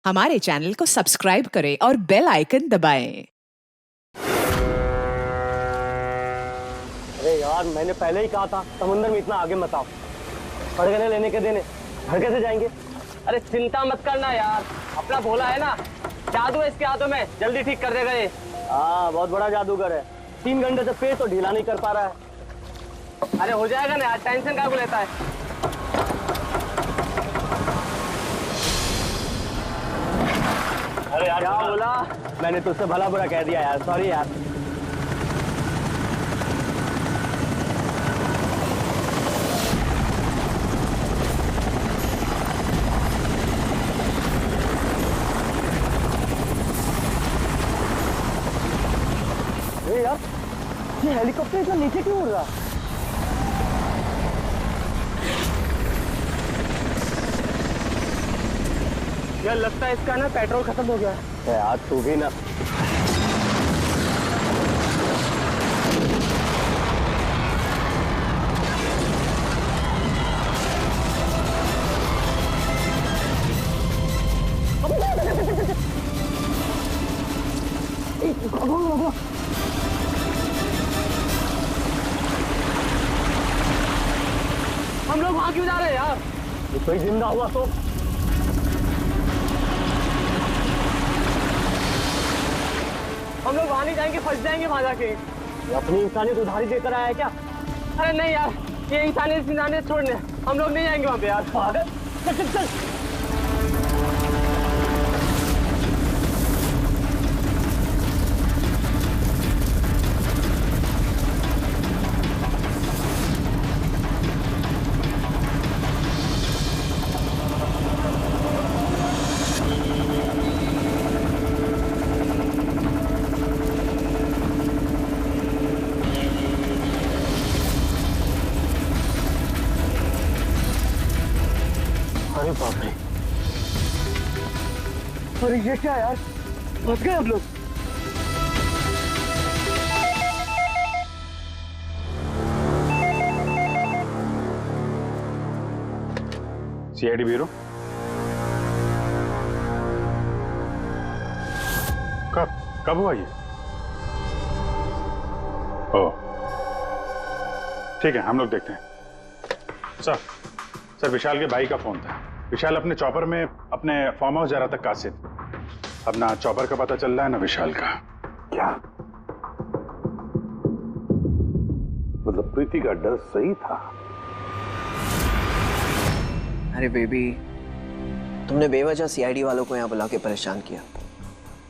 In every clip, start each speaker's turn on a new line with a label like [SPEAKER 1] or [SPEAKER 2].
[SPEAKER 1] हमारे चैनल को सब्सक्राइब करें और बेल आइकन दबाएं।
[SPEAKER 2] अरे यार, मैंने पहले ही कहा था समुंदर में इतना आगे मत आओ। फड़गने लेने के देने घर कैसे जाएंगे?
[SPEAKER 3] अरे चिंता मत करना यार, अपना भोला है ना, जादू है इसके हाथों में, जल्दी ठीक कर देगा ये।
[SPEAKER 2] हाँ, बहुत बड़ा जादूगर है। 3 घंटे से पेट तो ढीला नहीं कर पा रहा है।
[SPEAKER 3] अरे हो जाएगा ना यार, टेंशन क्या को लेता है।
[SPEAKER 2] अरे यार, क्या बोला? मैंने तुझसे भला बुरा कह दिया यार, सॉरी यार। अरे यार, ये हेलीकॉप्टर इतना नीचे क्यों उड़ रहा?
[SPEAKER 3] यार लगता है इसका ना पेट्रोल खत्म हो गया है।
[SPEAKER 2] यार तू भी ना।
[SPEAKER 3] हम लोग वहां क्यों जा रहे हैं यार?
[SPEAKER 2] कोई जिंदा हुआ तो
[SPEAKER 3] हम लोग वहां नहीं जाएंगे, फंस जाएंगे वहां जाके।
[SPEAKER 2] ये अपनी इंसानियत उधारी देकर आया है क्या?
[SPEAKER 3] अरे नहीं यार, ये इंसानियत छोड़ने हम लोग नहीं जाएंगे वहां पे यार।
[SPEAKER 2] पागल, चल चल चल। अरे बाप रे, अरे ये क्या यार, फंस गए हम लोग।
[SPEAKER 4] CID bureau. कब हुआ ये? ओह ठीक है, हम लोग देखते हैं। सर विशाल के भाई का फोन था। विशाल अपने चॉपर में अपने फार्म हाउस जा रहा था कासिद। अब ना चॉपर का पता चल रहा है ना विशाल का।
[SPEAKER 5] क्या मतलब प्रीति का डर सही था?
[SPEAKER 6] अरे बेबी, तुमने बेवजह सीआईडी वालों को यहाँ बुला के परेशान किया।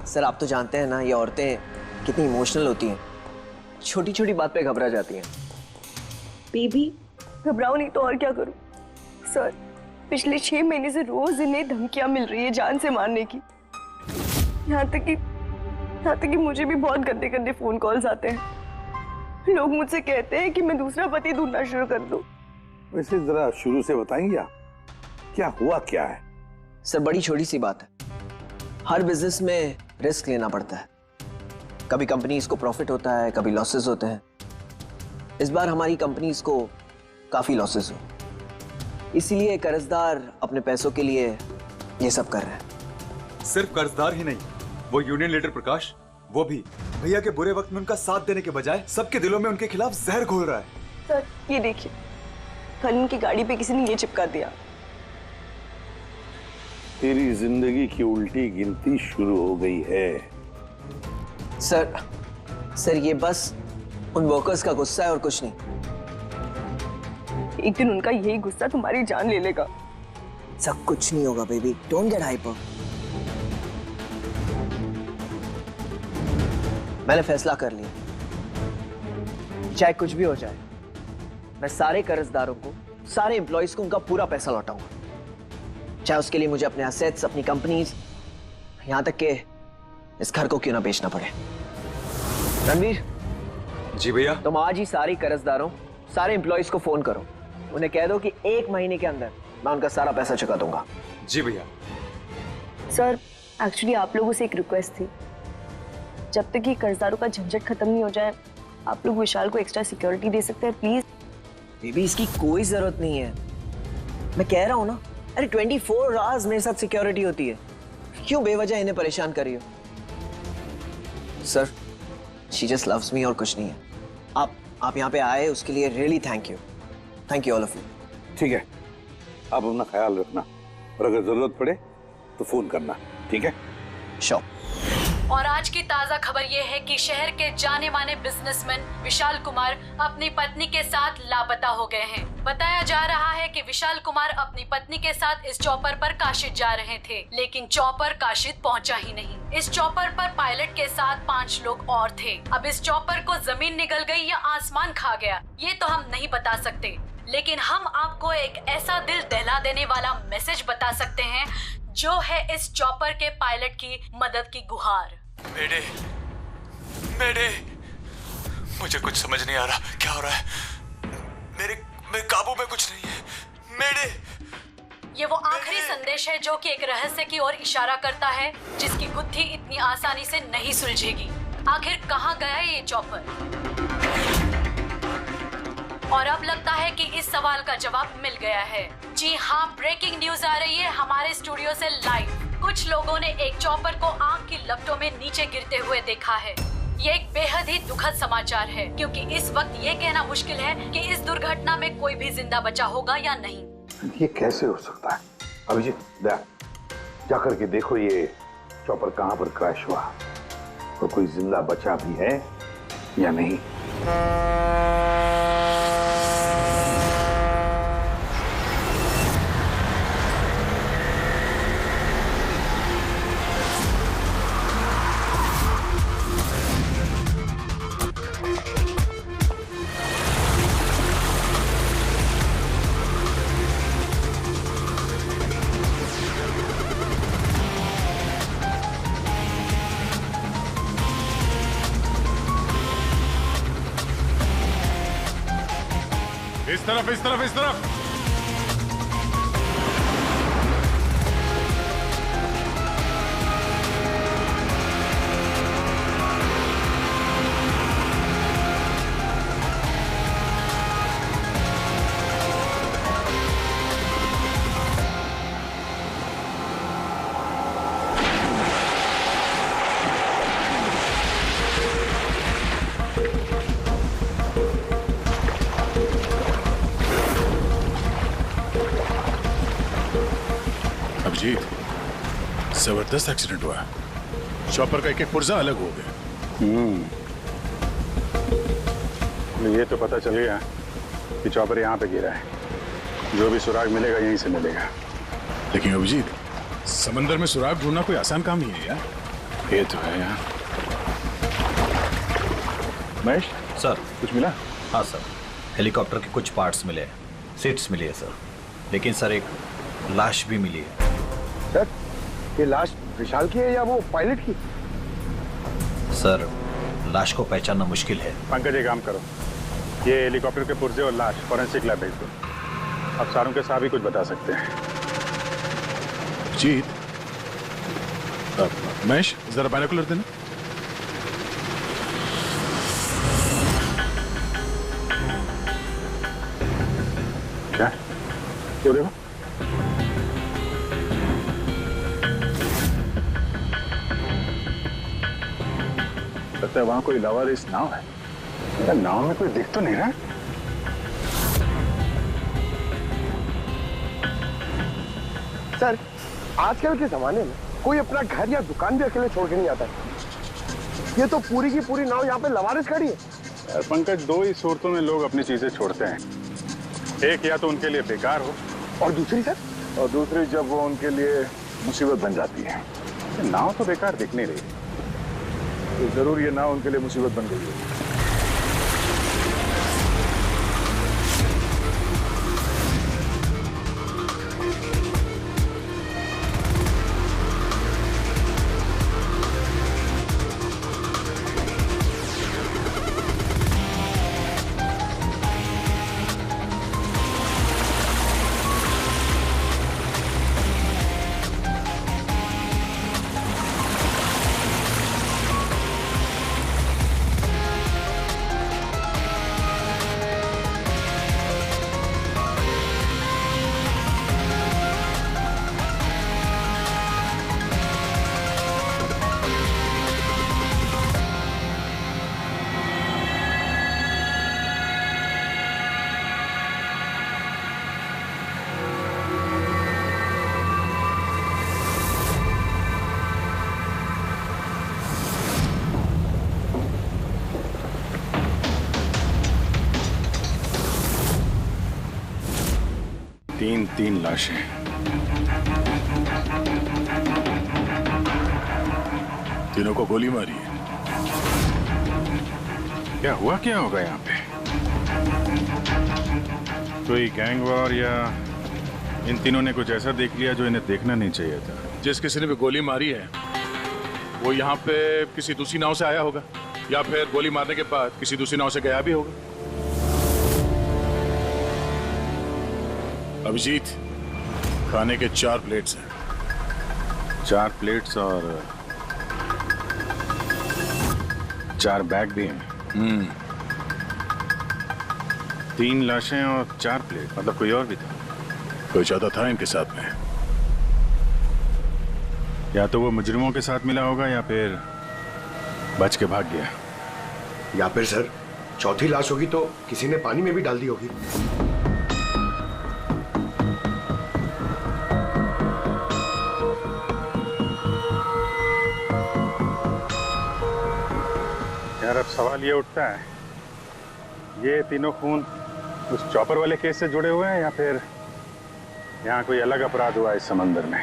[SPEAKER 6] सर आप तो जानते हैं ना, ये औरतें कितनी इमोशनल होती हैं, छोटी छोटी बात पे घबरा जाती हैं।
[SPEAKER 7] बेबी घबराओ नहीं तो और क्या करूं? सर पिछले 6 महीने से रोज इन्हें धमकियां मिल रही है जान से मारने की। यहाँ तक कि मुझे भी बहुत गंदे गंदे फोन कॉल्स आते हैं। लोग मुझसे कहते हैं कि मैं दूसरा पति ढूंढना शुरू कर दूं।
[SPEAKER 5] वैसे जरा शुरू से बताएंगे आप, क्या हुआ क्या है?
[SPEAKER 6] सर बड़ी छोटी सी बात है, हर बिजनेस में रिस्क लेना पड़ता है। कभी कंपनीज को प्रॉफिट होता है, कभी लॉसेस होते हैं। इस बार हमारी कंपनीज को काफी लॉसेस हुए, इसीलिए कर्जदार अपने पैसों के लिए ये सब कर रहे हैं।
[SPEAKER 8] सिर्फ कर्जदार ही नहीं, वो यूनियन लीडर प्रकाश, वो भी भैया के बुरे वक्त में उनका साथ देने के बजाय सबके दिलों में उनके खिलाफ जहर घोल रहा है।
[SPEAKER 7] सर ये देखिए, कल उनकी गाड़ी पे किसी ने ये चिपका दिया।
[SPEAKER 5] तेरी जिंदगी की उल्टी गिनती शुरू हो गई है।
[SPEAKER 6] सर ये बस उन वर्कर्स का गुस्सा है और कुछ नहीं।
[SPEAKER 7] एक दिन उनका यही गुस्सा तुम्हारी जान ले लेगा।
[SPEAKER 6] सब कुछ नहीं होगा बेबी, डोंट गेट हाइपर। मैंने फैसला कर लिया, चाहे कुछ भी हो जाए, मैं सारे कर्जदारों को, सारे एम्प्लॉइज को उनका पूरा पैसा लौटाऊंगा, चाहे उसके लिए मुझे अपने एसेट्स, अपनी कंपनीज, यहां तक के इस घर को क्यों ना बेचना पड़े। रणवीर
[SPEAKER 8] जी भैया।
[SPEAKER 6] तुम आज ही सारे कर्जदारों, सारे एम्प्लॉइज को फोन करो, उन्हें कह दो कि 1 महीने के अंदर मैं उनका सारा पैसा चुका दूंगा।
[SPEAKER 8] जी भैया।
[SPEAKER 7] सर एक्चुअली आप लोगों से एक रिक्वेस्ट थी, जब तक ये कर्जदारों का झंझट खत्म नहीं हो जाए, आप लोग विशाल को एक्स्ट्रा सिक्योरिटी दे सकते हैं प्लीज।
[SPEAKER 6] बेबी इसकी कोई जरूरत नहीं है, मैं कह रहा हूं ना। अरे 24 आवर्स मेरे साथ सिक्योरिटी होती है। क्यों बेवजह इन्हें परेशान कर रही हो? Sir, she just loves me और कुछ नहीं है। आप यहाँ पे आए उसके लिए really thank you all of you.
[SPEAKER 5] ठीक है, आप अपना ख्याल रखना और अगर जरूरत पड़े तो फोन करना, ठीक है?
[SPEAKER 6] श्योर।
[SPEAKER 9] और आज की ताजा खबर ये है कि शहर के जाने माने बिजनेसमैन विशाल कुमार अपनी पत्नी के साथ लापता हो गए हैं। बताया जा रहा है कि विशाल कुमार अपनी पत्नी के साथ इस चॉपर पर काशिद जा रहे थे, लेकिन चॉपर काशिद पहुंचा ही नहीं। इस चॉपर पर पायलट के साथ 5 लोग और थे। अब इस चॉपर को जमीन निगल गई या आसमान खा गया, ये तो हम नहीं बता सकते, लेकिन हम आपको एक ऐसा दिल दहला देने वाला मैसेज बता सकते हैं जो है इस चॉपर के पायलट की मदद की गुहार।
[SPEAKER 8] मेरे मुझे कुछ समझ नहीं आ रहा, क्या हो रहा है? मेरे काबू में कुछ नहीं है।
[SPEAKER 9] ये वो आखिरी संदेश है जो कि एक रहस्य की ओर इशारा करता है, जिसकी गुत्थी इतनी आसानी से नहीं सुलझेगी। आखिर कहाँ गया ये चॉपर? और अब लगता है कि इस सवाल का जवाब मिल गया है। जी हाँ, ब्रेकिंग न्यूज आ रही है हमारे स्टूडियो से लाइव। कुछ लोगों ने एक चॉपर को आग की लपटों में नीचे गिरते हुए देखा है। ये एक बेहद ही दुखद समाचार है, क्योंकि इस वक्त ये कहना मुश्किल है कि इस दुर्घटना में कोई भी जिंदा बचा होगा या नहीं।
[SPEAKER 5] ये कैसे हो सकता है? अभिजीत, जा करके देखो ये चॉपर कहाँ पर क्रैश हुआ और कोई जिंदा बचा भी है या नहीं।
[SPEAKER 4] इस तरफ। जबरदस्त एक्सीडेंट हुआ। चॉपर का एक पुर्जा अलग हो गया। ये तो पता चल गया कि चॉपर यहाँ पे गिरा है। जो भी सुराग मिलेगा यहीं से मिलेगा। लेकिन अभिजीत, समंदर में सुराग ढूंढना कोई आसान काम नहीं है यार। ये तो है यार। महेश
[SPEAKER 10] सर,
[SPEAKER 4] कुछ मिला?
[SPEAKER 10] हाँ सर, हेलीकॉप्टर के कुछ पार्ट्स मिले, सीट्स मिली है सर, लेकिन सर एक लाश भी मिली है।
[SPEAKER 5] सर, ये लाश विशाल की है या वो पायलट की?
[SPEAKER 10] सर, लाश को पहचानना मुश्किल है।
[SPEAKER 4] पंकज, एक काम करो, ये हेलीकॉप्टर के पुर्जे और लाश फॉरेंसिक लैब भेज दो। अब सारों के साथ ही कुछ बता सकते हैं। जीत, महेश जरा बाइनोकुलर देना। क्या? वो देखो। लगता है वहां कोई लावारिस नाव है। नाव में कोई दिख तो नहीं रहा।
[SPEAKER 2] सर, आजकल के जमाने में कोई अपना घर या दुकान भी अकेले छोड़ के नहीं आता है। ये तो पूरी की पूरी नाव यहाँ पे लवारिस खड़ी है।
[SPEAKER 4] यार पंकज, दो ही सूरतों में लोग अपनी चीजें छोड़ते हैं। एक या तो उनके लिए बेकार हो,
[SPEAKER 2] और दूसरी सर?
[SPEAKER 4] और दूसरी जब वो उनके लिए मुसीबत बन जाती है। नाव तो बेकार दिख नहीं रही, तो जरूर ये नाव उनके लिए मुसीबत बन गई है। तीन लाशें।
[SPEAKER 5] तीनों को गोली मारी है।
[SPEAKER 4] क्या हुआ क्या होगा यहाँ पे? कोई गैंग वॉर या इन तीनों ने कुछ ऐसा देख लिया जो इन्हें देखना नहीं चाहिए था?
[SPEAKER 5] जिस किसी ने भी गोली मारी है वो यहाँ पे किसी दूसरी नाव से आया होगा या फिर गोली मारने के बाद किसी दूसरी नाव से गया भी होगा। अभिजीत, खाने के 4 प्लेट्स हैं।
[SPEAKER 4] 4 प्लेट्स और 4 बैग भी हैं। 3 लाशें और 4 प्लेट, मतलब कोई और भी था?
[SPEAKER 5] कोई ज्यादा था इनके साथ में।
[SPEAKER 4] या तो वो मुजरिमों के साथ मिला होगा या फिर बच के भाग गया।
[SPEAKER 2] या फिर सर चौथी लाश होगी तो किसी ने पानी में भी डाल दी होगी।
[SPEAKER 4] यार अब सवाल ये उठता है, ये तीनों खून उस चॉपर वाले केस से जुड़े हुए हैं या फिर यहाँ कोई अलग अपराध हुआ इस समंदर में?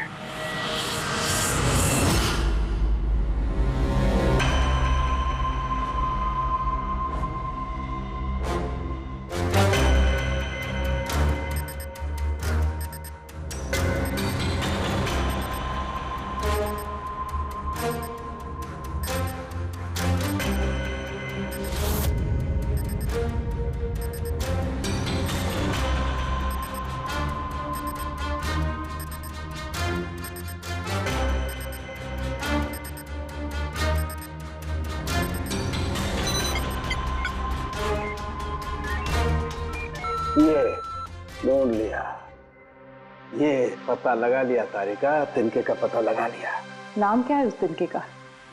[SPEAKER 2] ये ढूंढ लिया, ये पता लगा लिया तारिका, तिनके का पता लगा लिया।
[SPEAKER 1] नाम क्या है उस तिनके का?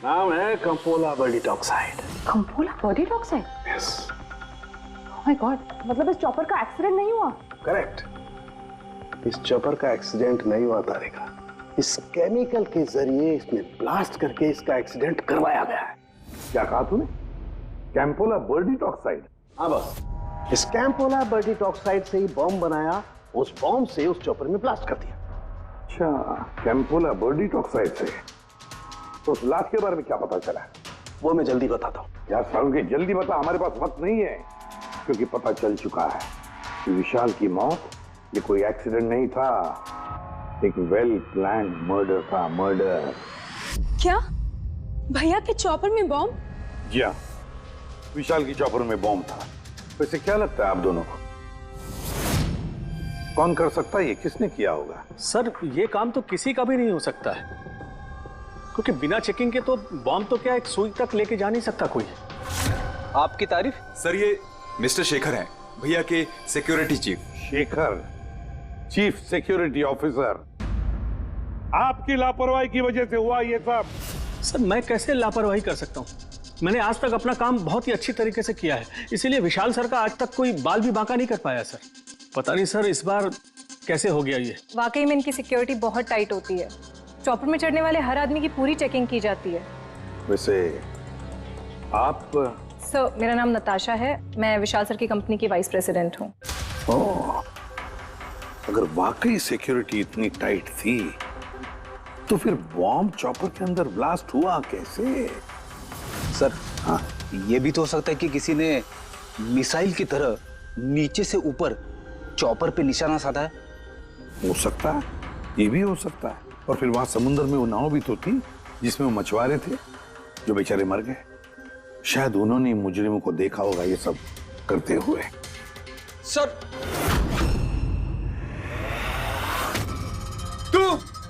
[SPEAKER 2] नाम है कंपोला बर्डीटॉक्साइड।
[SPEAKER 1] कंपोला बर्डीटॉक्साइड?
[SPEAKER 2] यस।
[SPEAKER 1] ओह माय गॉड, मतलब इस चॉपर का एक्सीडेंट नहीं हुआ?
[SPEAKER 2] करेक्ट, इस चॉपर का एक्सीडेंट नहीं हुआ तारिका। इस केमिकल के जरिए इसमें ब्लास्ट करके इसका एक्सीडेंट करवाया गया है।
[SPEAKER 5] क्या कहा तूने? कैंपोला बर्डीटॉक्साइड?
[SPEAKER 2] हाँ बस, इस कैंपोला बर्डीटॉक्साइड से ही बॉम्ब बनाया, उस बॉम्ब से उस चॉपर में ब्लास्ट कर दिया।
[SPEAKER 5] अच्छा, कैंपोला बर्डीटॉक्साइड से। तो उस लाश के बारे में क्या पता चला?
[SPEAKER 2] वो मैं जल्दी बताता हूँ।
[SPEAKER 5] यार सारुण के जल्दी बता, हमारे पास वक्त नहीं है, क्योंकि पता चल चुका है कि विशाल की मौत ये कोई एक्सीडेंट नहीं था, एक वेल प्लान्ड मर्डर था। मर्डर।
[SPEAKER 7] क्या भैया के चॉपर में बॉम्ब?
[SPEAKER 5] जी हाँ, विशाल की चॉपर में बॉम्ब था। वैसे क्या लगता है आप दोनों को, कौन कर सकता है? ये किसने किया होगा?
[SPEAKER 11] सर ये काम तो किसी का भी नहीं हो सकता है, क्योंकि बिना चेकिंग के तो बॉम्ब तो क्या एक सुई तक लेके जा नहीं सकता कोई।
[SPEAKER 8] आपकी तारीफ? सर ये मिस्टर शेखर हैं, भैया के security chief.
[SPEAKER 5] Shekhar, chief security officer. आपकी लापरवाही की वजह से हुआ ये सब।
[SPEAKER 11] सर मैं कैसे लापरवाही कर सकता हूँ? मैंने आज तक अपना काम बहुत ही अच्छी तरीके से किया है, इसीलिए विशाल सर का आज तक कोई बाल भी बांका नहीं कर पाया सर। पता नहीं सर इस बार कैसे हो गया ये।
[SPEAKER 7] वाकई में इनकी सिक्योरिटी बहुत टाइट होती है। चॉपर में चढ़ने वाले हर आदमी की पूरी चेकिंग की जाती है।
[SPEAKER 5] वैसे आप?
[SPEAKER 7] सर मेरा नाम नताशा है, मैं विशाल सर की कंपनी की वाइस प्रेसिडेंट हूँ।
[SPEAKER 5] ओह, अगर वाकई सिक्योरिटी इतनी टाइट थी तो फिर बॉम्ब चॉपर के अंदर ब्लास्ट हुआ कैसे?
[SPEAKER 12] सर हाँ, ये भी तो हो सकता है कि किसी ने मिसाइल की तरह नीचे से ऊपर चॉपर पे निशाना साधा है।
[SPEAKER 5] हो सकता है, ये भी हो सकता है। और फिर वहां समुद्र में वो नाव भी तो थी जिसमें वो मछुआरे थे जो बेचारे मर गए। शायद उन्होंने मुजरिमों को देखा होगा ये सब करते हुए।
[SPEAKER 8] सर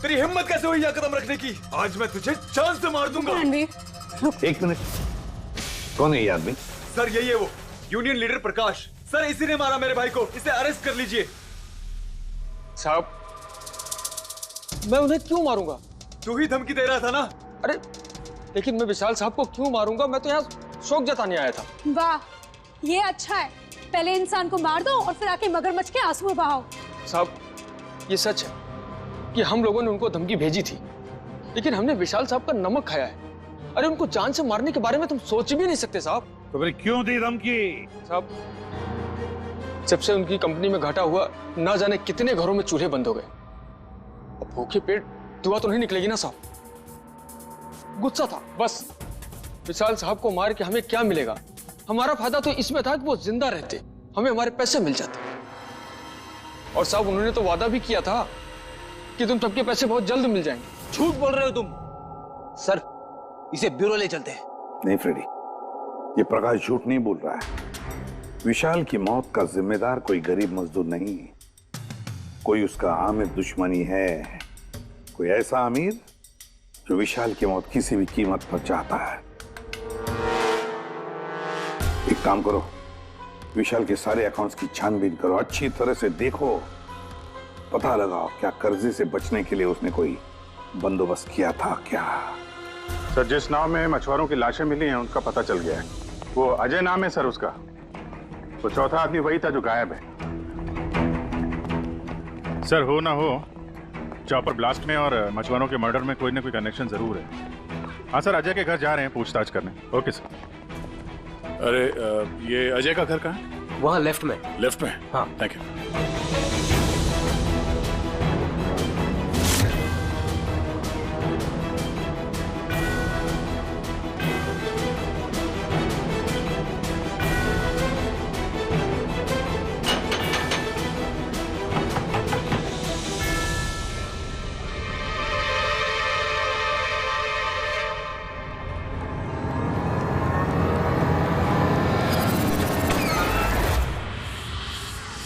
[SPEAKER 8] तेरी हिम्मत कैसे हुई यह कदम रखने की? आज मैं तुझे जान से मार दूंगा।
[SPEAKER 5] एक मिनट, कौन है ये आदमी?
[SPEAKER 8] सर यही है वो यूनियन लीडर प्रकाश। सर इसी ने मारा मेरे भाई को, इसे अरेस्ट कर लीजिए।
[SPEAKER 13] साहब मैं उन्हें क्यों मारूंगा?
[SPEAKER 8] तू ही धमकी दे रहा था ना।
[SPEAKER 13] अरे लेकिन मैं विशाल साहब को क्यों मारूंगा? मैं तो यहाँ शोक जताने आया था।
[SPEAKER 7] वाह ये अच्छा है, पहले इंसान को मार दो और फिर आके मगरमच्छ के आंसू बहाओ।
[SPEAKER 13] साहब ये सच है कि हम लोगों ने उनको धमकी भेजी थी, लेकिन हमने विशाल साहब का नमक खाया है। अरे उनको जान से मारने के बारे में तुम सोच भी नहीं सकते साहब।
[SPEAKER 5] तो फिर क्यों दी धमकी?
[SPEAKER 13] साहब जब से उनकी कंपनी में घाटा हुआ, ना जाने कितने घरों में चूल्हे बंद हो गए। अब भूखे पेट दुआ तो नहीं निकलेगी ना साहब। गुस्सा था बस। विशाल साहब को मार के हमें क्या मिलेगा? हमारा फायदा तो इसमें था कि वो जिंदा रहते, हमें हमारे पैसे मिल जाते। और साहब उन्होंने तो वादा भी किया था कि तुम सबके पैसे बहुत जल्द मिल जाएंगे।
[SPEAKER 12] झूठ बोल रहे हो तुम। सर, इसे ब्यूरो ले चलते हैं।
[SPEAKER 5] नहीं फ्रेडी, ये प्रकाश झूठ नहीं बोल रहा है। विशाल की मौत का जिम्मेदार कोई गरीब मजदूर नहीं, कोई उसका आमिर दुश्मनी है, कोई ऐसा अमीर जो विशाल की मौत किसी भी कीमत पर चाहता है। एक काम करो, विशाल के सारे अकाउंट्स की छानबीन करो, अच्छी तरह से देखो, पता लगाओ क्या कर्जे से बचने के लिए उसने कोई बंदोबस्त किया था क्या।
[SPEAKER 4] सर, जिस नाव में मछुआरों की लाशें मिली हैं उनका पता चल गया है। वो अजय नाम है सर उसका। वो चौथा आदमी वही था जो गायब है। सर, हो ना हो, चॉपर ब्लास्ट में और मछुआरों के मर्डर में कोई ना कोई कनेक्शन जरूर है। हाँ सर, अजय के घर जा रहे हैं पूछताछ करने। Okay sir.
[SPEAKER 5] अरे ये अजय का घर कहाँ है?
[SPEAKER 3] वहाँ लेफ्ट में।
[SPEAKER 5] लेफ्ट में?
[SPEAKER 3] हाँ,
[SPEAKER 5] थैंक यू।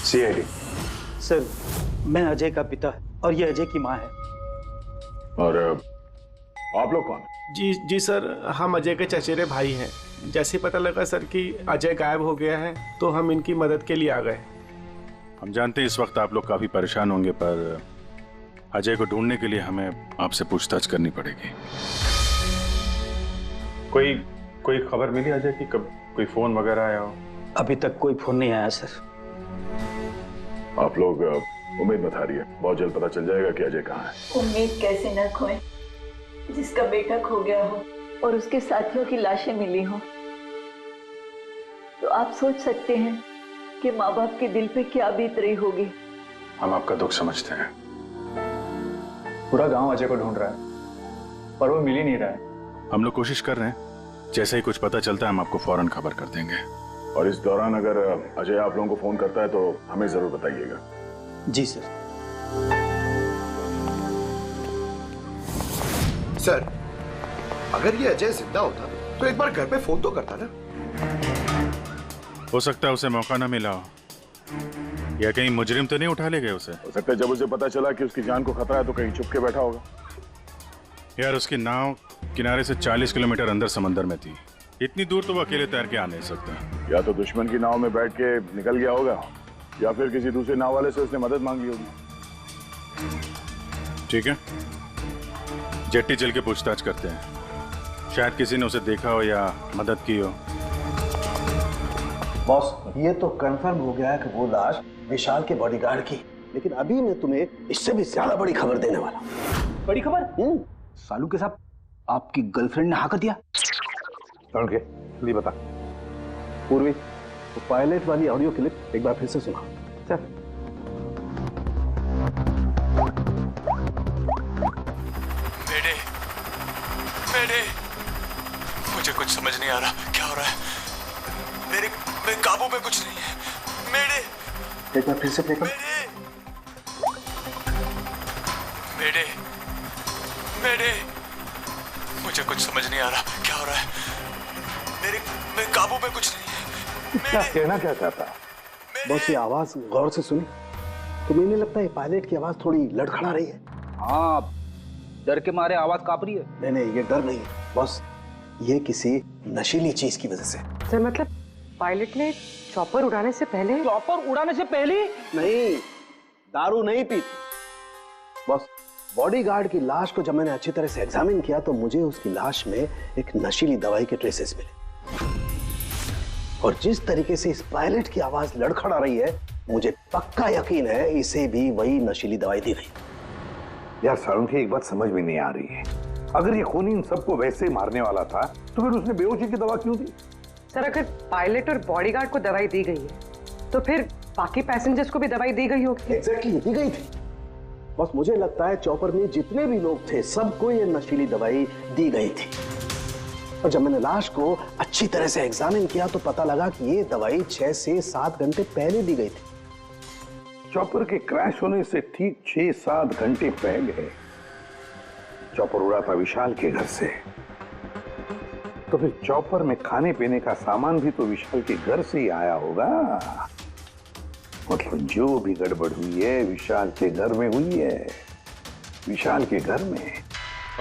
[SPEAKER 4] सीआईडी।
[SPEAKER 14] सर, मैं अजय का पिता और ये अजय की माँ है।
[SPEAKER 4] और आप लोग कौन?
[SPEAKER 15] जी सर, हम अजय के चचेरे भाई हैं। जैसे पता लगा सर कि अजय गायब हो गया है तो हम इनकी मदद के लिए आ गए।
[SPEAKER 4] हम जानते हैं इस वक्त आप लोग काफी परेशान होंगे, पर अजय को ढूंढने के लिए हमें आपसे पूछताछ करनी पड़ेगी। कोई खबर मिली अजय की? कब कोई फोन वगैरह आया हो?
[SPEAKER 14] अभी तक कोई फोन नहीं आया सर।
[SPEAKER 5] आप लोग उम्मीद मत हारिए, बहुत जल्द पता चल जाएगा कि अजय कहाँ है।
[SPEAKER 16] उम्मीद कैसे न खोएं, जिसका बेटा खो गया हो और उसके साथियों की लाशें मिली हो, तो आप सोच सकते हैं कि माँ बाप के दिल पे क्या बीत रही होगी।
[SPEAKER 4] हम आपका दुख समझते हैं।
[SPEAKER 17] पूरा गांव अजय को ढूंढ रहा है पर वो मिल ही नहीं रहा है।
[SPEAKER 4] हम लोग कोशिश कर रहे हैं, जैसे ही कुछ पता चलता है हम आपको फौरन खबर कर देंगे।
[SPEAKER 5] और इस दौरान अगर अजय आप लोगों को फोन करता है तो हमें जरूर बताइएगा।
[SPEAKER 14] जी सर।
[SPEAKER 2] सर, अगर ये अजय जिंदा होता तो एक बार घर पे फोन तो करता ना।
[SPEAKER 4] हो सकता है उसे मौका ना मिला हो, या कहीं मुजरिम तो नहीं उठा ले गए उसे।
[SPEAKER 5] हो सकता है जब उसे पता चला कि उसकी जान को खतरा है तो कहीं छुप के बैठा होगा।
[SPEAKER 4] यार, उसकी नाव किनारे से 40 किलोमीटर अंदर समंदर में थी। इतनी दूर तो वो अकेले तैर के आ नहीं सकता।
[SPEAKER 5] या तो दुश्मन की नाव में बैठ के निकल गया होगा, या फिर किसी दूसरे नाव वाले से उसने मदद मांगी होगी।
[SPEAKER 4] ठीक है, जेट्टी चल के पूछताछ करते हैं। शायद किसी ने उसे देखा हो या मदद की हो।
[SPEAKER 18] बॉस, ये तो कंफर्म हो गया है कि वो लाश विशाल के बॉडीगार्ड की, लेकिन अभी मैं तुम्हें इससे भी ज्यादा बड़ी खबर देने वाला हूं।
[SPEAKER 12] बड़ी खबर? सालू के साथ आपकी गर्लफ्रेंड ने हाँ कर दिया?
[SPEAKER 18] के नहीं बता। पूर्वी, वो पायलट वाली ऑडियो क्लिप एक बार फिर से सुना। चल।
[SPEAKER 8] मेरे मुझे कुछ समझ नहीं आ रहा क्या हो रहा है। मेरे काबू में कुछ नहीं है। मेरे
[SPEAKER 18] एक बार फिर से प्ले कर।
[SPEAKER 8] मेरे मुझे कुछ समझ नहीं आ रहा क्या हो रहा है। मेरे काबू में कुछ नहीं है।
[SPEAKER 18] क्या कहना क्या चाहता है? बस ये आवाज गौर से सुनी तो मुझे लगता है पायलट की आवाज थोड़ी लड़खड़ा रही है।
[SPEAKER 12] हाँ, डर के मारे आवाज कांप रही है।
[SPEAKER 18] नहीं, ये डर नहीं है बस, ये किसी नशीली चीज की वजह से।
[SPEAKER 19] सर, मतलब पायलट ने चॉपर उड़ाने से पहले?
[SPEAKER 12] चॉपर उड़ाने से पहले?
[SPEAKER 18] नहीं, दारू नहीं पी थी। बस बॉडीगार्ड की लाश को जब मैंने अच्छी तरह से एग्जामिन किया तो मुझे उसकी लाश में एक नशीली दवाई के ट्रेसेस मिले, और जिस तरीके से इस पायलट की आवाज लड़खड़ा रही है मुझे पक्का यकीन है इसे भी वही नशीली दवाई दी गई।
[SPEAKER 5] यार सारुंखी, एक बात समझ में नहीं आ रही है, अगर ये खूनी इन सबको वैसे मारने वाला था तो फिर उसने बेहोशी की दवा क्यों दी?
[SPEAKER 19] सर, अगर पायलट और बॉडीगार्ड को दवाई दी गई है तो फिर बाकी पैसेंजर्स को भी दवाई दी गई होगी।
[SPEAKER 18] एग्जैक्टली, दी गई थी। बस मुझे लगता है चॉपर में जितने भी लोग थे सबको ये नशीली दवाई दी गई थी। और जब मैंने लाश को अच्छी तरह से एग्जामिन किया तो पता लगा कि ये दवाई 6 से 7 घंटे पहले दी गई थी।
[SPEAKER 5] चॉपर के क्रैश होने से ठीक 6-7 घंटे पहले चॉपर उड़ा था विशाल के घर से। तो फिर चॉपर में खाने पीने का सामान भी तो विशाल के घर से ही आया होगा। मतलब जो भी गड़बड़ हुई है विशाल के घर में हुई है, विशाल के घर में।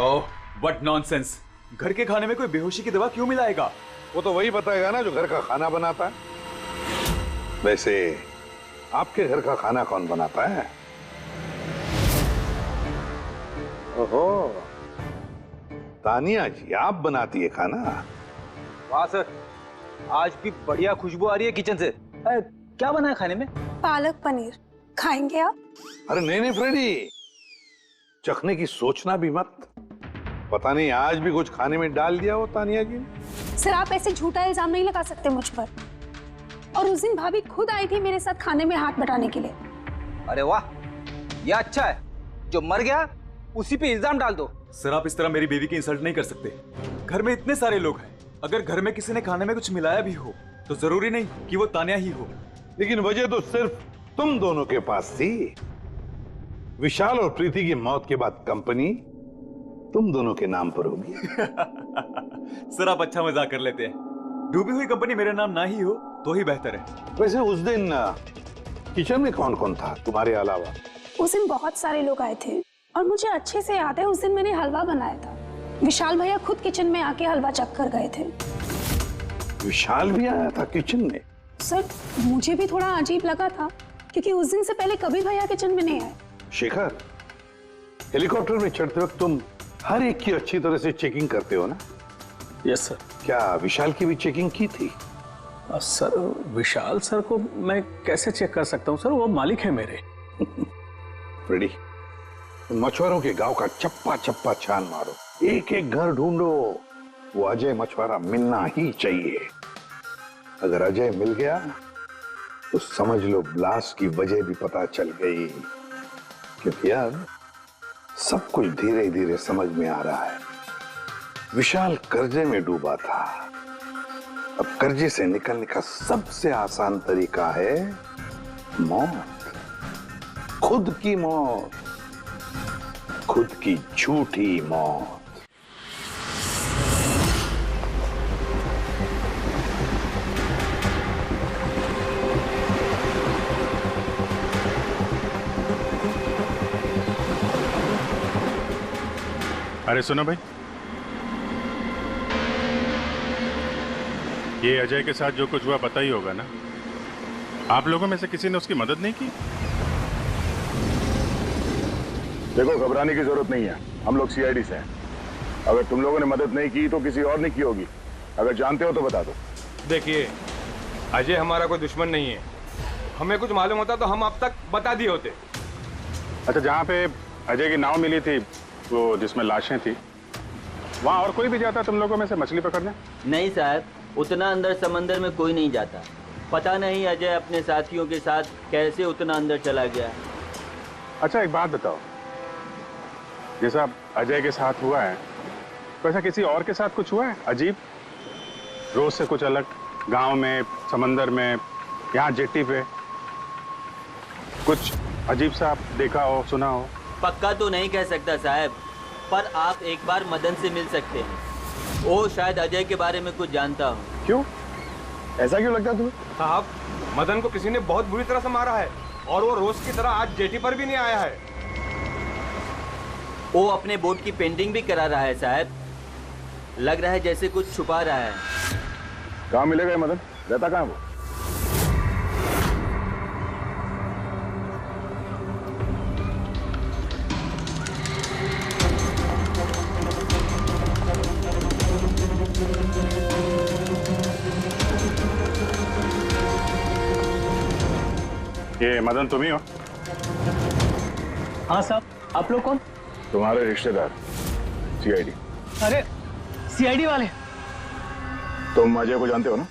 [SPEAKER 17] ओह, व्हाट नॉनसेंस! घर के खाने में कोई बेहोशी की दवा क्यों मिलाएगा?
[SPEAKER 5] वो तो वही बताएगा ना जो घर का खाना बनाता है। वैसे आपके घर का खाना कौन बनाता है? ओहो, तानिया जी आप बनाती है खाना?
[SPEAKER 12] वाह सर, आज भी बढ़िया खुशबू आ रही है किचन से। क्या बना है खाने में?
[SPEAKER 20] पालक पनीर। खाएंगे आप?
[SPEAKER 5] अरे नहीं फ्रेडी, चखने की सोचना भी मत। पता नहीं आज भी कुछ खाने में डाल दिया हो तानिया जी ने।
[SPEAKER 20] सर आप ऐसे झूठा इल्जाम नहीं लगा सकते मुझ पर। और उस दिन भाभी खुद आई थी मेरे साथ खाने में हाथ बटाने के लिए।
[SPEAKER 12] अरे वाह, ये अच्छा है, जो मर गया उसी पे इल्जाम डाल दो।
[SPEAKER 17] सर आप इस तरह मेरी बीवी की इंसल्ट नहीं कर सकते। घर में इतने सारे लोग हैं, अगर घर में किसी ने खाने में कुछ मिलाया भी हो तो जरूरी नहीं कि वो तानिया ही हो।
[SPEAKER 5] लेकिन वजह तो सिर्फ तुम दोनों के पास थी। विशाल और प्रीति की मौत के बाद कंपनी तुम दोनों के नाम पर होगी।
[SPEAKER 17] सर आप अच्छा मजाक कर लेते हैं। डूबी हुई कंपनी मेरे नाम ना ही हो तो ही बेहतर है।
[SPEAKER 5] वैसे उस दिन किचन में कौन कौन था तुम्हारे अलावा?
[SPEAKER 20] उस दिन बहुत सारे लोग आए थे और मुझे अच्छे से याद है उस दिन मैंने हलवा बनाया था। विशाल भैया खुद किचन में आके हलवा चख कर गए थे।
[SPEAKER 5] विशाल भी आया था किचन में?
[SPEAKER 20] सर मुझे भी थोड़ा अजीब लगा था क्योंकि उस दिन से पहले कभी भैया किचन में नहीं आए।
[SPEAKER 5] शेखर, हेलीकॉप्टर में चढ़ते वक्त तुम हर एक की अच्छी तरह से चेकिंग करते हो ना?
[SPEAKER 11] Yes sir.
[SPEAKER 5] क्या विशाल की भी चेकिंग की थी?
[SPEAKER 11] सर विशाल सर को मैं कैसे चेक कर सकता हूँ सर, वो मालिक है मेरे।
[SPEAKER 5] फ्रेडी, मछुआरों के गांव का चप्पा चप्पा छान मारो, एक एक घर ढूंढो। वो अजय मछुआरा मिलना ही चाहिए। अगर अजय मिल गया तो समझ लो ब्लास्ट की वजह भी पता चल गई। क्योंकि अब सब कुछ धीरे धीरे समझ में आ रहा है। विशाल कर्जे में डूबा था, अब कर्जे से निकलने का सबसे आसान तरीका है मौत। खुद की मौत, खुद की झूठी मौत।
[SPEAKER 4] अरे सुनो भाई, ये अजय के साथ जो कुछ हुआ पता ही होगा ना? आप लोगों में से किसी ने उसकी मदद नहीं की?
[SPEAKER 2] देखो घबराने की जरूरत नहीं है, हम लोग सीआईडी से हैं। अगर तुम लोगों ने मदद नहीं की तो किसी और ने की होगी। अगर जानते हो तो बता दो।
[SPEAKER 13] देखिए, अजय हमारा कोई दुश्मन नहीं है। हमें कुछ मालूम होता तो हम अब तक बता दिए होते।
[SPEAKER 4] अच्छा, जहाँ पे अजय की नाव मिली थी, वो जिसमें लाशें थी, वहाँ और कोई भी जाता तुम लोगों में से मछली पकड़ने?
[SPEAKER 21] नहीं साहब, उतना अंदर समंदर में कोई नहीं जाता। पता नहीं अजय अपने साथियों के साथ कैसे उतना अंदर चला गया।
[SPEAKER 4] अच्छा एक बात बताओ, जैसा अजय के साथ हुआ है वैसा किसी और के साथ कुछ हुआ है अजीब, रोज से कुछ अलग? गांव में, समंदर में, यहाँ जेट्टी पे कुछ अजीब सा आप देखा हो, सुना हो?
[SPEAKER 21] पक्का तो नहीं कह सकता साहब, पर आप एक बार मदन से मिल सकते हैं। वो शायद अजय के बारे में कुछ जानता हो।
[SPEAKER 2] क्यों? ऐसा क्यों लगता है तुम्हें?
[SPEAKER 13] साहब, मदन को किसी ने बहुत बुरी तरह से मारा है और वो रोज की तरह आज जेटी पर भी नहीं आया है।
[SPEAKER 21] वो अपने बोट की पेंटिंग भी करा रहा है साहब। लग रहा है जैसे कुछ छुपा रहा है।
[SPEAKER 2] कहाँ मिलेगा ये मदन? रहता कहाँ वो?
[SPEAKER 4] ये मदन तुम ही हो?
[SPEAKER 11] हाँ साहब, आप लोग कौन?
[SPEAKER 2] तुम्हारे रिश्तेदार, सीआईडी।
[SPEAKER 11] अरे सीआईडी वाले?
[SPEAKER 2] तुम अजय को जानते हो ना?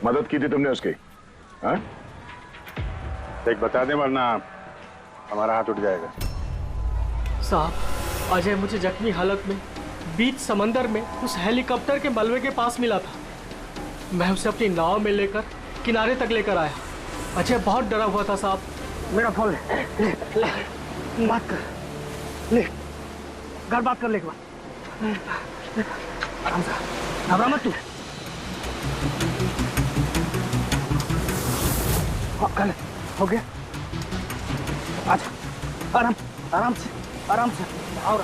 [SPEAKER 2] मदद की थी तुमने उसकी, हाँ?
[SPEAKER 4] देख बता दे वरना हमारा हाथ उठ जाएगा।
[SPEAKER 11] साहब, अजय मुझे जख्मी हालत में बीच समंदर में उस हेलीकॉप्टर के मलबे के पास मिला था। मैं उसे अपनी नाव में लेकर किनारे तक लेकर आया। अजय बहुत डरा हुआ था साहब। मेरा फोन ले बात कर, ले घर बात कर ले एक बार। आराम से, घबरा मत तू। हाँ कर ले, हो गया। अच्छा आराम आराम से आराम से और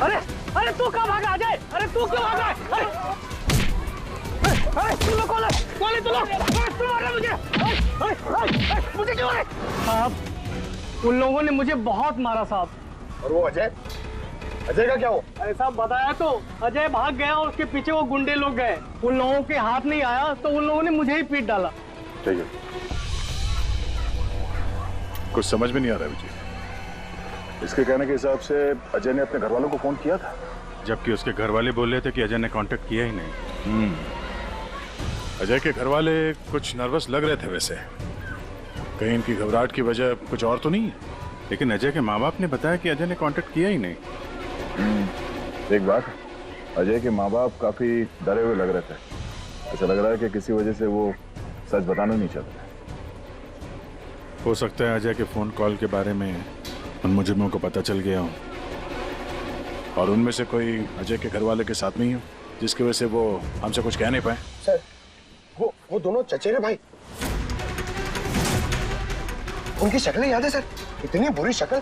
[SPEAKER 11] अरे अरे तू कहाँ भागा अजय? अरे तू क्यों भागा? अरे तुम लोग कौन है तुम लोग? तुम मारे मुझे? मुझे क्यों मारे? साहब उन लोगों ने मुझे बहुत मारा साहब।
[SPEAKER 2] और वो अजय? अजय का क्या हो?
[SPEAKER 11] अरे साहब बताया तो, अजय भाग गया और उसके पीछे वो गुंडे लोग गए। उन लोगों के हाथ नहीं आया तो उन लोगों ने मुझे ही पीट डाला।
[SPEAKER 4] ठीक है, कुछ समझ में नहीं आ रहा विजय। इसके कहने के हिसाब से अजय ने अपने घर वालों को फोन किया था, जबकि उसके घर वाले बोल रहे थे कि अजय ने कांटेक्ट किया ही नहीं। अजय के घर वाले कुछ नर्वस लग रहे थे वैसे, कहीं इनकी घबराहट की वजह कुछ और तो नहीं है। लेकिन अजय के माँ बाप ने बताया कि अजय ने कांटेक्ट किया ही नहीं।
[SPEAKER 6] एक बात, अजय के माँ बाप काफी डरे हुए लग रहे थे। ऐसा लग रहा है कि किसी वजह से वो सच बताना नहीं चाहते।
[SPEAKER 4] हो सकता है अजय के फोन कॉल के बारे में उन मुजरिमों को पता चल गया हो और उनमें से कोई अजय के घर वाले के साथ में ही हो, जिसकी वजह से वो हमसे कुछ कह नहीं पाए।
[SPEAKER 2] सर वो दोनों चचेरे भाई, उनकी शक्लें याद है सर? इतनी बुरी शक्ल,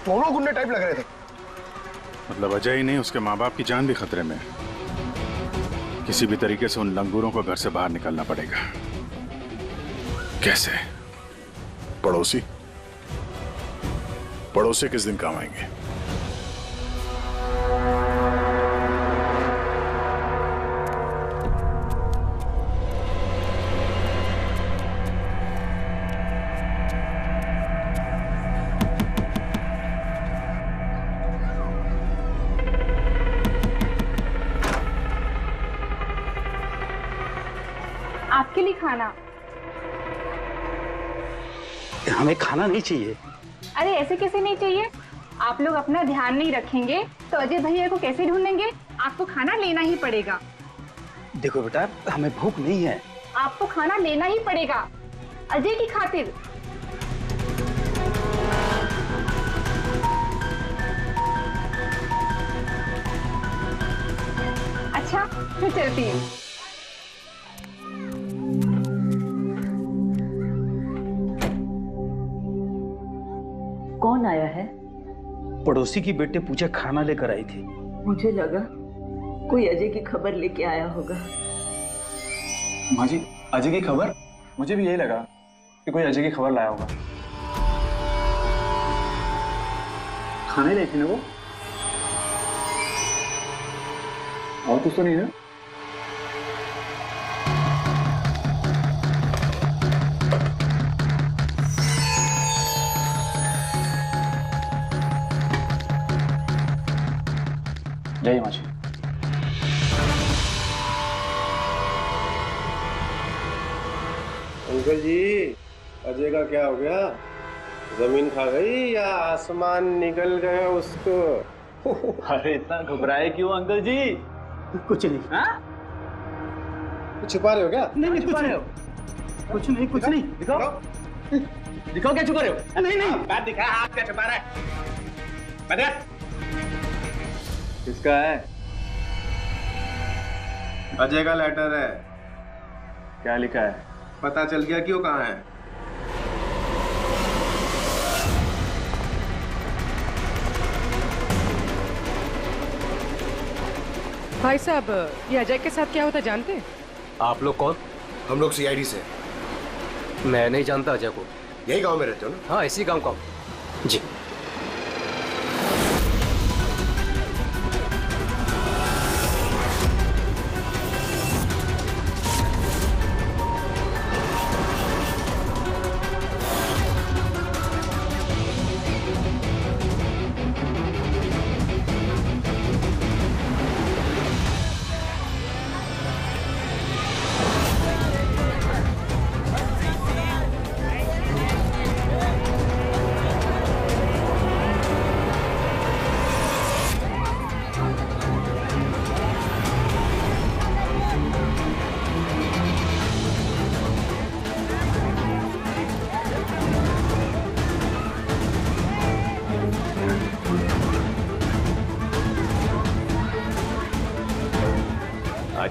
[SPEAKER 2] दोनों गुंडे टाइप लग रहे थे।
[SPEAKER 4] मतलब अजय ही नहीं, उसके माँ बाप की जान भी खतरे में है। किसी भी तरीके से उन लंगूरों को घर से बाहर निकलना पड़ेगा। कैसे?
[SPEAKER 6] पड़ोसी पड़ोसी किस दिन काम आएंगे?
[SPEAKER 20] आपके लिए खाना।
[SPEAKER 14] हमें खाना नहीं चाहिए।
[SPEAKER 20] अरे ऐसे कैसे नहीं चाहिए? आप लोग अपना ध्यान नहीं रखेंगे तो अजय भैया को कैसे ढूंढेंगे? आपको खाना लेना ही पड़ेगा।
[SPEAKER 14] देखो बेटा, हमें भूख नहीं है।
[SPEAKER 20] आपको खाना लेना ही पड़ेगा अजय की खातिर। अच्छा फिर चलती हूँ।
[SPEAKER 16] कौन आया है?
[SPEAKER 14] पड़ोसी की बेटे पूजा खाना लेकर आई थी।
[SPEAKER 16] मुझे लगा कोई अजय की खबर लेके आया होगा।
[SPEAKER 17] माँ जी, अजय की खबर? मुझे भी यही लगा कि कोई अजय की खबर लाया होगा। खाने लाई थी ना वो? और कुछ तो नहीं है? जय माँ जी।
[SPEAKER 2] अंकल जी, अजय का क्या हो गया? जमीन खा गई या आसमान निकल गया उसको?
[SPEAKER 17] अरे इतना घबराए क्यों अंकल जी?
[SPEAKER 14] कुछ नहीं।
[SPEAKER 17] हाँ?
[SPEAKER 2] कुछ छुपा रहे हो क्या?
[SPEAKER 14] नहीं नहीं, छुपा रहे हो? कुछ नहीं, कुछ नहीं। दिखाओ दिखाओ क्या छुपा रहे हो? नहीं नहीं,
[SPEAKER 2] बात दिखा, आप क्या छुपा रहे हैं? बता।
[SPEAKER 17] किसका है?
[SPEAKER 2] अजय का लेटर है।
[SPEAKER 17] क्या लिखा है?
[SPEAKER 2] पता चल गया कि वो कहाँ है।
[SPEAKER 19] भाई साहब, ये अजय के साथ क्या होता जानते हैं?
[SPEAKER 22] आप लोग कौन?
[SPEAKER 2] हम लोग सीआईडी से।
[SPEAKER 22] मैं नहीं जानता अजय को।
[SPEAKER 2] यही गांव में रहते हो ना?
[SPEAKER 22] हाँ, इसी गांव का। जी।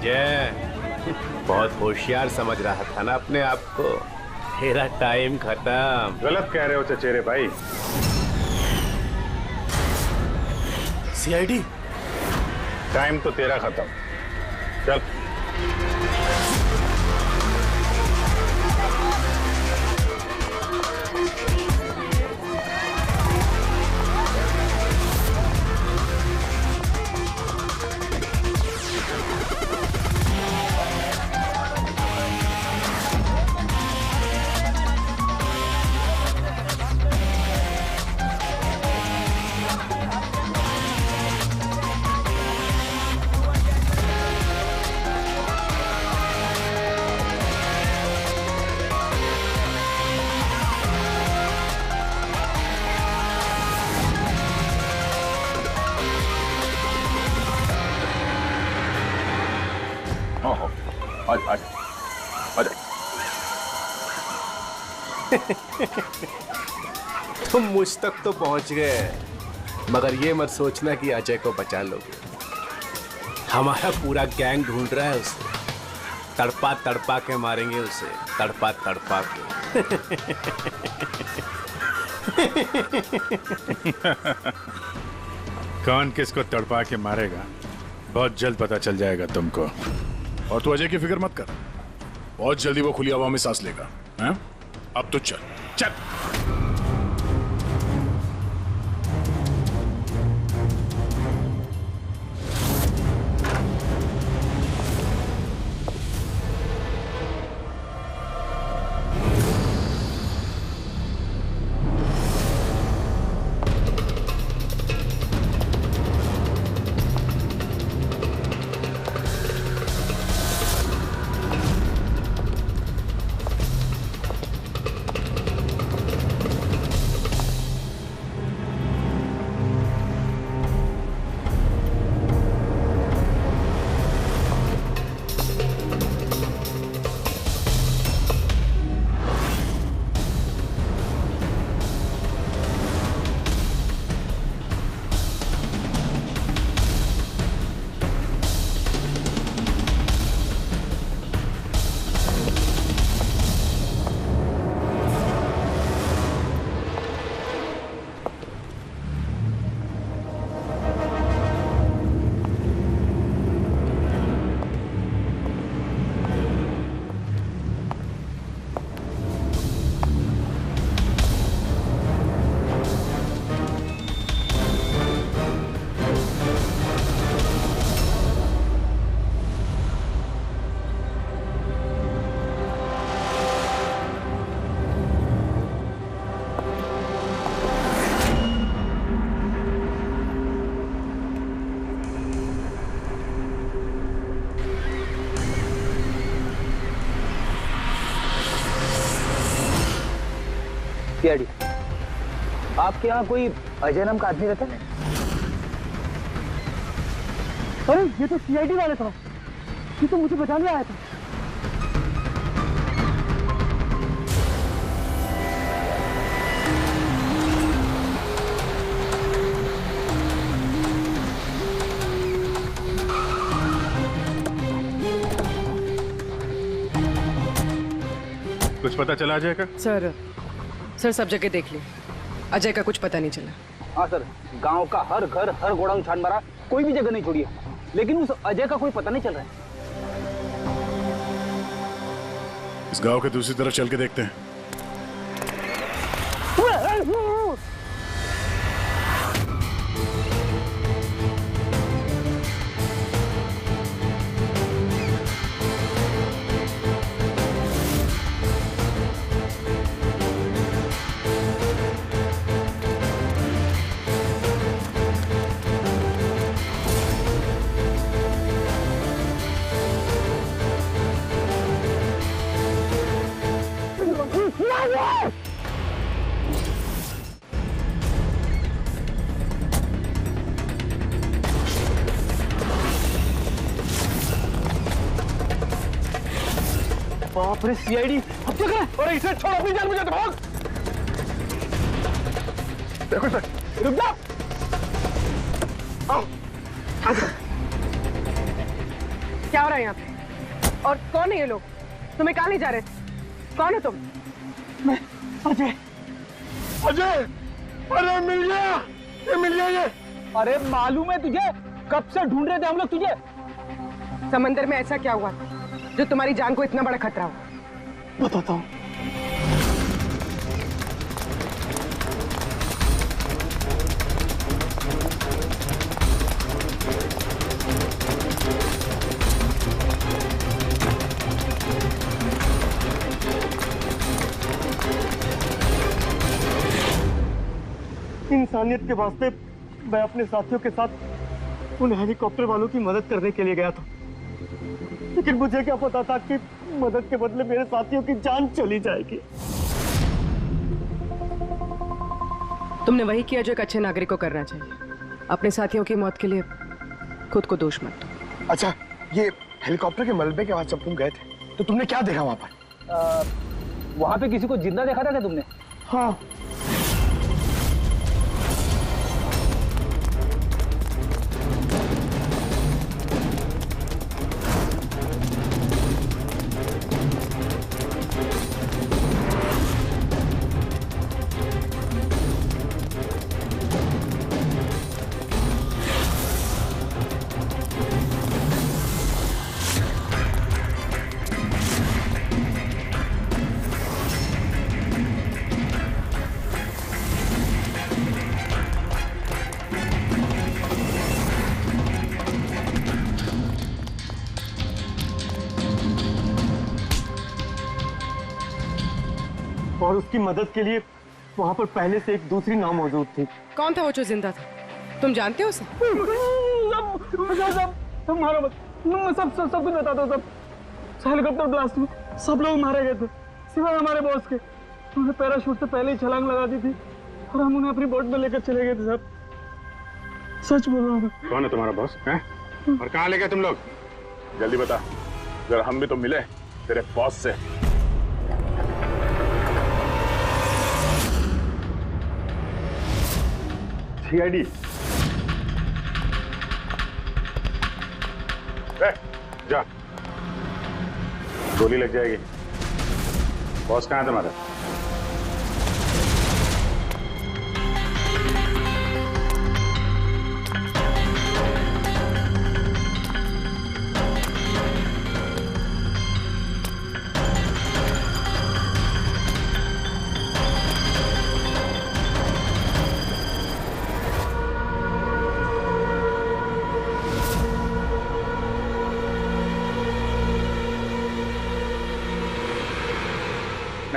[SPEAKER 9] अजय बहुत होशियार समझ रहा था ना अपने आप को। तेरा टाइम खत्म।
[SPEAKER 4] गलत कह रहे हो चचेरे भाई।
[SPEAKER 15] सीआईडी
[SPEAKER 4] टाइम तो तेरा खत्म। चल।
[SPEAKER 9] तुम मुझ तक तो पहुंच गए, मगर ये मत सोचना कि अजय को बचा लोगे। हमारा पूरा गैंग ढूंढ रहा है उसे। तड़पा तड़पा के मारेंगे उसे, तड़पा तड़पा के।
[SPEAKER 4] कौन किसको तड़पा के मारेगा बहुत जल्द पता चल जाएगा तुमको।
[SPEAKER 10] और तू अजय की फिक्र मत कर, बहुत जल्दी वो खुली हवा में सांस लेगा। हैं? अब तो चल चल।
[SPEAKER 12] सीआईडी, आपके यहाँ कोई अजय नाम का आदमी रहता है?
[SPEAKER 2] अरे ये तो सीआईडी वाला था, ये तो मुझे बचाने आया था।
[SPEAKER 4] कुछ पता चला अजय का?
[SPEAKER 19] सर सब जगह देख ली, अजय का कुछ पता नहीं चला।
[SPEAKER 12] हाँ सर, गांव का हर घर हर गोडाउन छान मारा, कोई भी जगह नहीं छोड़ी है, लेकिन उस अजय का कोई पता नहीं चल रहा है।
[SPEAKER 10] इस गांव के दूसरी तरफ चल के देखते हैं।
[SPEAKER 2] बाप रे सीआईडी, अब क्या करें? अरे इसे छोड़, अपनी जान बचा, भाग। देखो सर, रुक जा। आओ,
[SPEAKER 19] क्या हो रहा है यहाँ पे? और कौन है ये लोग? तुम्हें कहाँ ले जा रहे थे? कौन है तुम?
[SPEAKER 2] मैं अजय। अजय, अरे मिल गया, ये मिल गया ये।
[SPEAKER 14] अरे मालूम है तुझे, कब से ढूंढ रहे थे हम लोग तुझे।
[SPEAKER 19] समंदर में ऐसा क्या हुआ जो तुम्हारी जान को इतना बड़ा खतरा हो?
[SPEAKER 2] बताता हूँ। इंसानियत के वास्ते मैं अपने साथियों के साथ उन हेलीकॉप्टर वालों की मदद करने के लिए गया था, लेकिन मुझे क्या पता था कि मदद के बदले मेरे साथियों की जान चली जाएगी।
[SPEAKER 19] तुमने वही किया जो एक अच्छे नागरिक को करना चाहिए। अपने साथियों की मौत के लिए खुद को दोष मत दो।
[SPEAKER 2] अच्छा, ये हेलीकॉप्टर के मलबे के बाद जब तुम गए थे तो तुमने क्या देखा वहां पर?
[SPEAKER 14] वहां पे किसी को जिंदा देखा था क्या तुमने?
[SPEAKER 2] हाँ। और उसकी मदद के लिए वहां पर पहले से एक दूसरी नाव मौजूद थी।
[SPEAKER 19] कौन था वो जो जिंदा था? तुम जानते हो उसे?
[SPEAKER 14] मारो मत, सब कुछ बता दो। सब हेलीकॉप्टर ब्लास्ट में सब लोग मारे गए थे सिवाय हमारे बॉस के। उन्होंने पैराशूट से पहले ही छलांग लगा दी थी और हम उन्हें अपनी बोट में लेकर चले गए थे। सब सच बोल रहा हूँ।
[SPEAKER 4] कौन है तुम्हारा बॉस है? और कहाँ ले गए तुम लोग?
[SPEAKER 6] जल्दी बता, जरा हम भी तो मिले तेरे बॉस से।
[SPEAKER 4] सीआईडी जा, गोली लग जाएगी। बॉस कहाँ है तुम्हारा?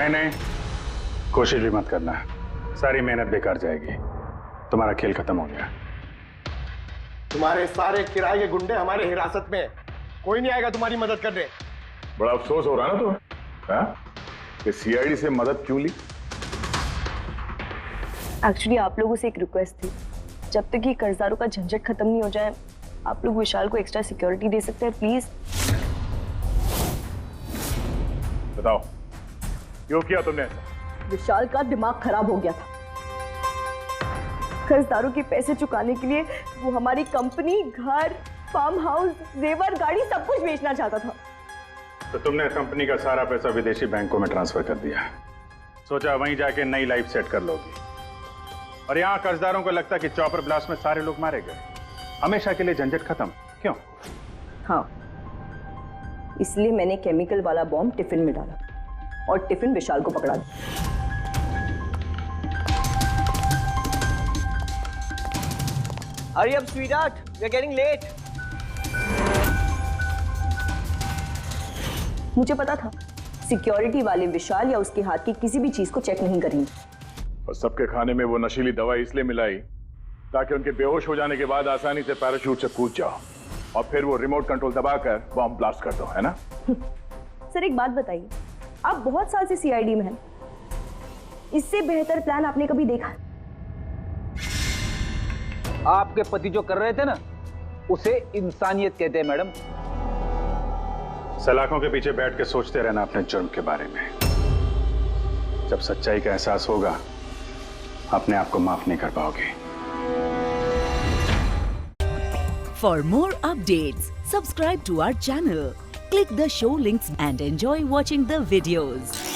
[SPEAKER 4] नहीं, कोशिश भी मत करना, सारी मेहनत बेकार जाएगी। तुम्हारा खेल खत्म हो गया।
[SPEAKER 2] तुम्हारे सारे किराए के गुंडे हमारे हिरासत में, कोई नहीं आएगा तुम्हारी मदद करने।
[SPEAKER 6] बड़ा अफसोस हो रहा है ना तुम्हें, हाँ? कि सीआईडी से मदद क्यों ली?
[SPEAKER 16] एक्चुअली आप लोगों से एक रिक्वेस्ट थी, जब तक ये कर्जदारों का झंझट खत्म नहीं हो जाए, आप लोग विशाल को एक्स्ट्रा सिक्योरिटी दे सकते हैं प्लीज?
[SPEAKER 6] बताओ क्यों किया तुमने ऐसा?
[SPEAKER 16] विशाल का दिमाग खराब हो गया था। कर्जदारों के पैसे चुकाने के लिए वो हमारी कंपनी, घर, फार्म हाउस, जेवर, गाड़ी सब कुछ बेचना चाहता था।
[SPEAKER 4] तो तुमने कंपनी का सारा पैसा विदेशी बैंकों में ट्रांसफर कर दिया, सोचा वहीं जाके नई लाइफ सेट कर लोगी। और यहाँ कर्जदारों को लगता कि चॉपर ब्लास्ट में सारे लोग मारे गए, हमेशा के लिए झंझट खत्म। क्यों?
[SPEAKER 16] हाँ, इसलिए मैंने केमिकल वाला बॉम्ब टिफिन में डाला और टिफिन विशाल को पकड़ा दिया।
[SPEAKER 21] Hurry up, sweetheart. We're getting late.
[SPEAKER 16] मुझे पता था सिक्योरिटी वाले विशाल या उसके हाथ की किसी भी चीज को चेक नहीं करेंगे।
[SPEAKER 6] और सबके खाने में वो नशीली दवाई इसलिए मिलाई ताकि उनके बेहोश हो जाने के बाद आसानी से पैराशूट से कूद जाओ और फिर वो रिमोट कंट्रोल दबाकर बॉम्ब ब्लास्ट कर दो, है ना?
[SPEAKER 16] सर एक बात बताइए, आप बहुत साल से सीआईडी में हैं, इससे बेहतर प्लान आपने कभी देखा?
[SPEAKER 12] आपके पति जो कर रहे थे ना, उसे इंसानियत कहते हैं मैडम।
[SPEAKER 4] सलाखों के पीछे बैठ के सोचते रहना अपने जुर्म के बारे में। जब सच्चाई का एहसास होगा, अपने आप को माफ नहीं कर पाओगे।
[SPEAKER 1] For more updates, subscribe to our channel, click the show links and enjoy watching the videos.